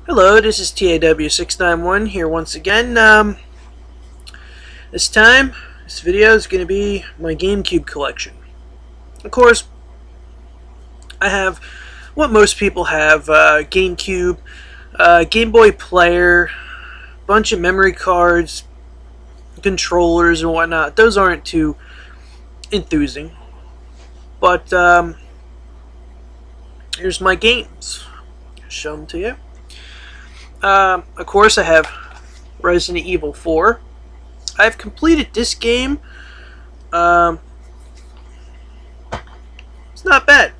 Hello, this is TAW691 here once again. This video is going to be my GameCube collection. Of course, I have what most people have, GameCube, Game Boy player, bunch of memory cards, controllers and whatnot. Those aren't too enthusing, but here's my games. Show them to you. Of course, I have Resident Evil 4. I've completed this game. It's not bad.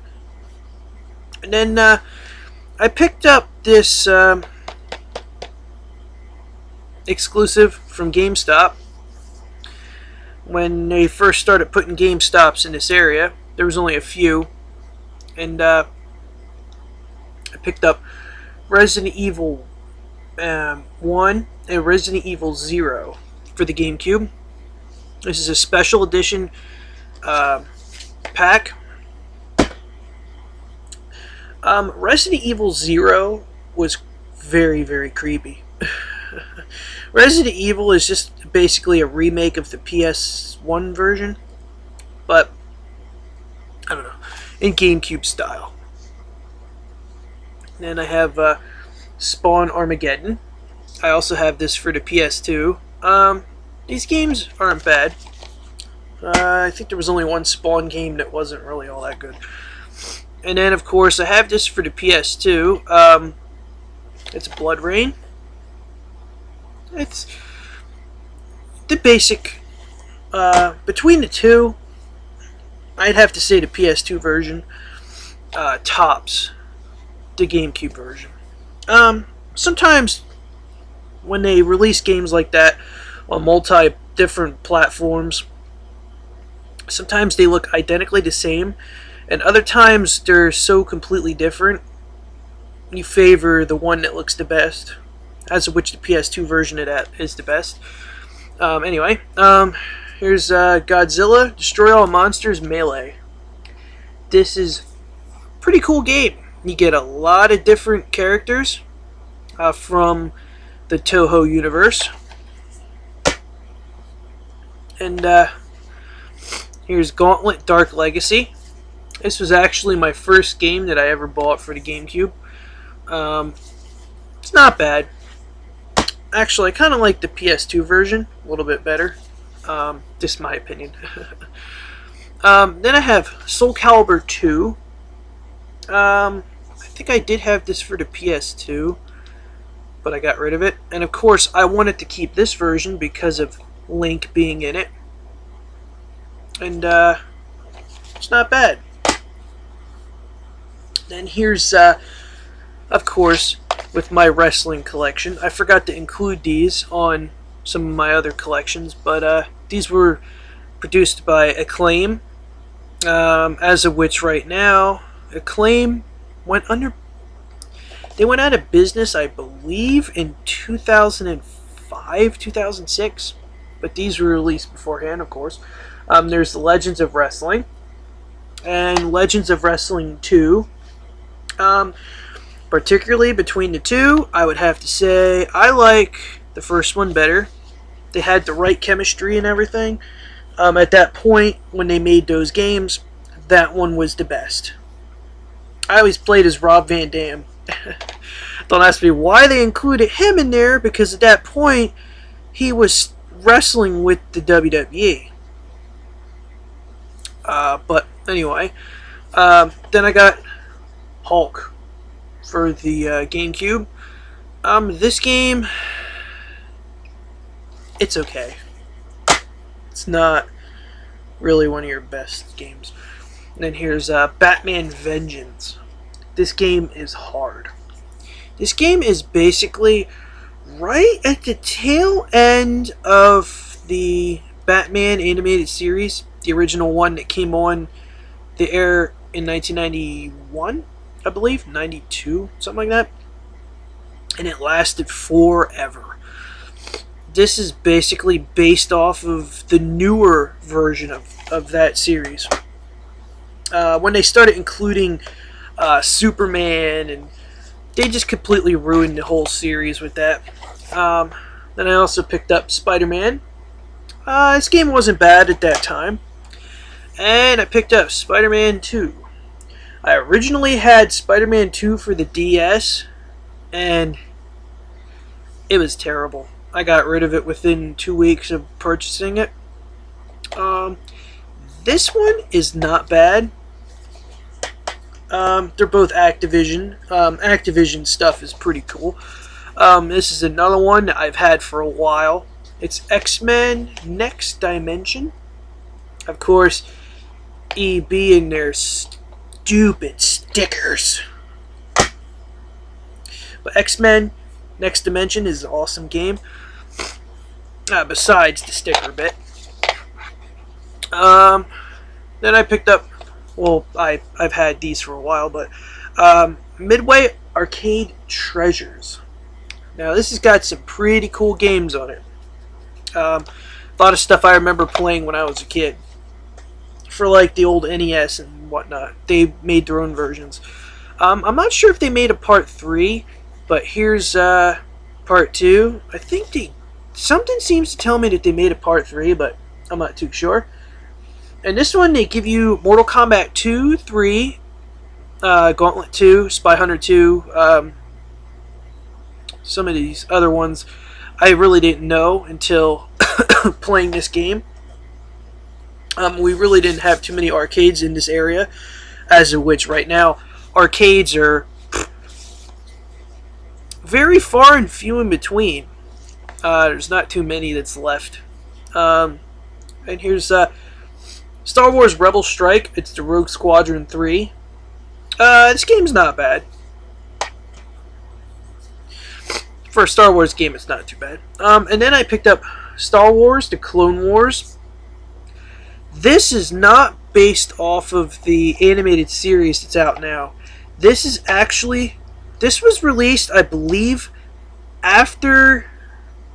And then I picked up this exclusive from GameStop. When they first started putting GameStops in this area, there was only a few. And I picked up Resident Evil 1 and Resident Evil 0 for the GameCube. This is a special edition pack. Resident Evil 0 was very, very creepy. Resident Evil is just basically a remake of the PS1 version, but I don't know, in GameCube style. And then I have Spawn Armageddon. I also have this for the PS2. These games aren't bad. I think there was only one Spawn game that wasn't really all that good. And then, of course, I have this for the PS2. It's Blood Rain. It's the basic. Between the two, I'd have to say the PS2 version tops the GameCube version. Sometimes when they release games like that on different platforms, sometimes they look identically the same, and other times they're so completely different you favor the one that looks the best, as of which the PS2 version of that is the best. Anyway, here's Godzilla Destroy All Monsters Melee. This is a pretty cool game. You get a lot of different characters from the Touhou universe. And here's Gauntlet Dark Legacy. This was actually my first game that I ever bought for the GameCube. It's not bad. Actually, I kind of like the PS2 version a little bit better. Just my opinion. Then I have Soulcalibur II. I think I did have this for the PS2, but I got rid of it. And of course, I wanted to keep this version because of Link being in it. And it's not bad. Then here's, of course, with my wrestling collection. I forgot to include these on some of my other collections, but these were produced by Acclaim, as of which right now Acclaim went out of business, I believe, in 2005, 2006, but these were released beforehand, of course. There's the Legends of Wrestling and Legends of Wrestling 2. Particularly between the two, I would have to say I like the first one better. They had the right chemistry and everything. At that point, when they made those games, that one was the best. I always played as Rob Van Dam. Don't ask me why they included him in there, because at that point, he was wrestling with the WWE. But anyway, then I got Hulk for the GameCube. This game, it's okay. It's not really one of your best games. And then here's Batman Vengeance. This game is hard. This game is basically right at the tail end of the Batman animated series, the original one that came on the air in 1991, I believe, 92, something like that. And it lasted forever. This is basically based off of the newer version of that series. When they started including Superman and they just completely ruined the whole series with that. Then I also picked up SpiderMan. This game wasn't bad at that time. And I picked up SpiderMan 2. I originally had SpiderMan 2 for the DS, and it was terrible. I got rid of it within 2 weeks of purchasing it. This one is not bad. They're both Activision. Activision stuff is pretty cool. This is another one that I've had for a while. It's XMen Next Dimension. Of course, EB and their stupid stickers. But XMen Next Dimension is an awesome game. Besides the sticker bit. Then I picked up, well, I've had these for a while, but Midway Arcade Treasures. Now this has got some pretty cool games on it. A lot of stuff I remember playing when I was a kid. For like the old NES and whatnot. They made their own versions. I'm not sure if they made a part 3, but here's part 2. I think something seems to tell me that they made a part 3, but I'm not too sure. And this one, they give you Mortal Kombat 2, 3, Gauntlet 2, Spy Hunter 2, some of these other ones I really didn't know until playing this game. We really didn't have too many arcades in this area, as of which right now arcades are very far and few in between. There's not too many that's left. And here's Star Wars Rebel Strike. It's the Rogue Squadron 3. This game's not bad. For a Star Wars game, it's not too bad. And then I picked up Star Wars, the Clone Wars. This is not based off of the animated series that's out now. This is actually, this was released, I believe, after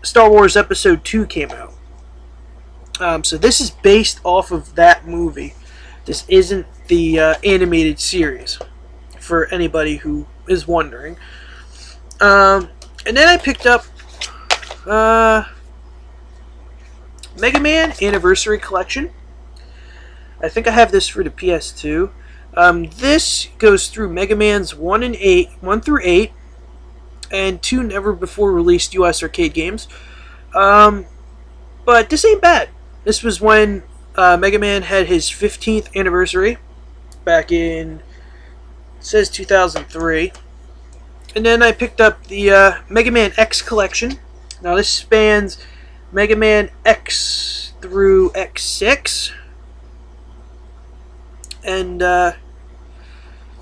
Star Wars Episode 2 came out. So this is based off of that movie. This isn't the animated series, for anybody who is wondering. And then I picked up Mega Man Anniversary Collection. I think I have this for the PS2. This goes through Mega Man's 1 through 8, and 2 never before released US arcade games. But this ain't bad. This was when Mega Man had his 15th anniversary back in, it says 2003. And then I picked up the Mega Man X collection. Now this spans Mega Man X through X6. And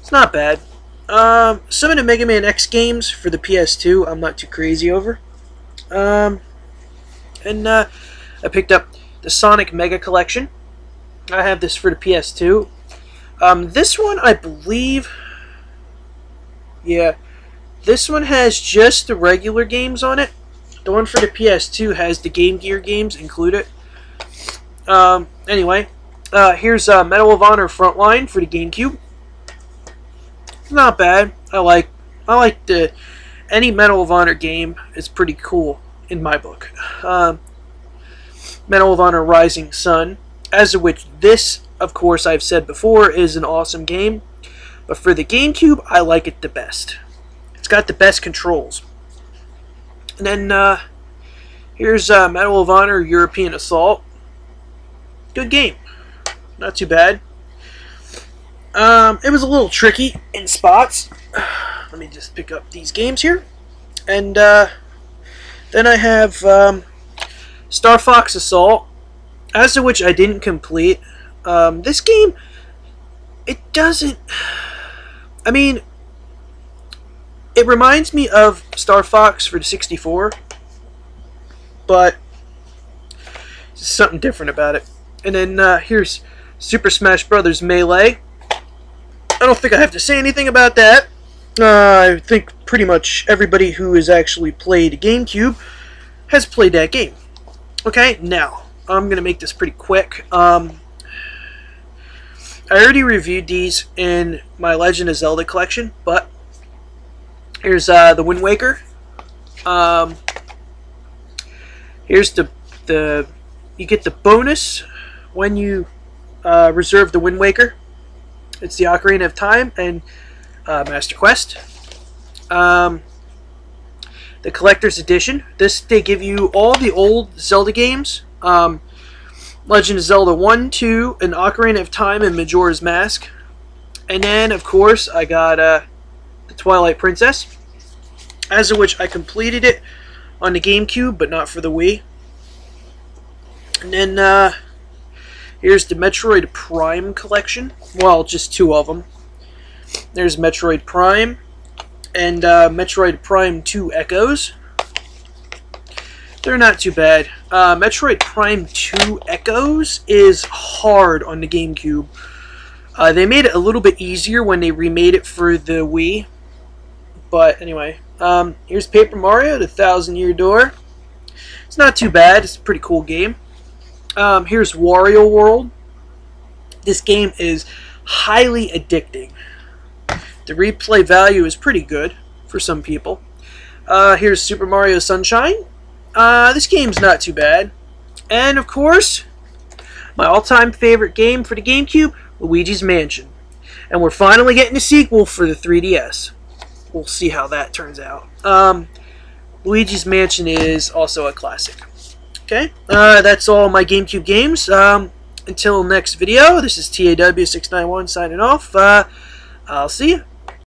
it's not bad. Some of the Mega Man X games for the PS2 I'm not too crazy over. And I picked up the Sonic Mega Collection. I have this for the PS2. This one, I believe, yeah, this one has just the regular games on it. The one for the PS2 has the Game Gear games included. Anyway, here's Medal of Honor Frontline for the Gamecube. It's not bad. I like any Medal of Honor game is pretty cool in my book. Medal of Honor Rising Sun, as of which this, of course, I've said before, is an awesome game. But for the GameCube, I like it the best. It's got the best controls. And then here's Medal of Honor European Assault. Good game. Not too bad. It was a little tricky in spots. Let me just pick up these games here. And then I have Star Fox Assault, as of which I didn't complete. This game, it doesn't, I mean, it reminds me of Star Fox for the 64, but there's something different about it. And then here's Super Smash Bros. Melee. I don't think I have to say anything about that. I think pretty much everybody who has actually played GameCube has played that game. Okay, now, I'm going to make this pretty quick. I already reviewed these in my Legend of Zelda collection, but Here's the Wind Waker. Here's the you get the bonus when you reserve the Wind Waker. It's the Ocarina of Time and Master Quest. The Collector's Edition. They give you all the old Zelda games. Legend of Zelda 1, 2, and Ocarina of Time and Majora's Mask. And then, of course, I got the Twilight Princess, as of which I completed it on the GameCube, but not for the Wii. And then, here's the Metroid Prime collection. Well, just 2 of them. There's Metroid Prime and Metroid Prime 2 Echoes. They're not too bad. Metroid Prime 2 Echoes is hard on the GameCube. They made it a little bit easier when they remade it for the Wii. But anyway, here's Paper Mario, the Thousand Year Door. It's not too bad. It's a pretty cool game. Here's Wario World. This game is highly addicting. The replay value is pretty good for some people. Here's Super Mario Sunshine. This game's not too bad. And of course, my all-time favorite game for the GameCube, Luigi's Mansion. And we're finally getting a sequel for the 3DS. We'll see how that turns out. Luigi's Mansion is also a classic. Okay, that's all my GameCube games. Until next video, this is TAW691 signing off. I'll see you.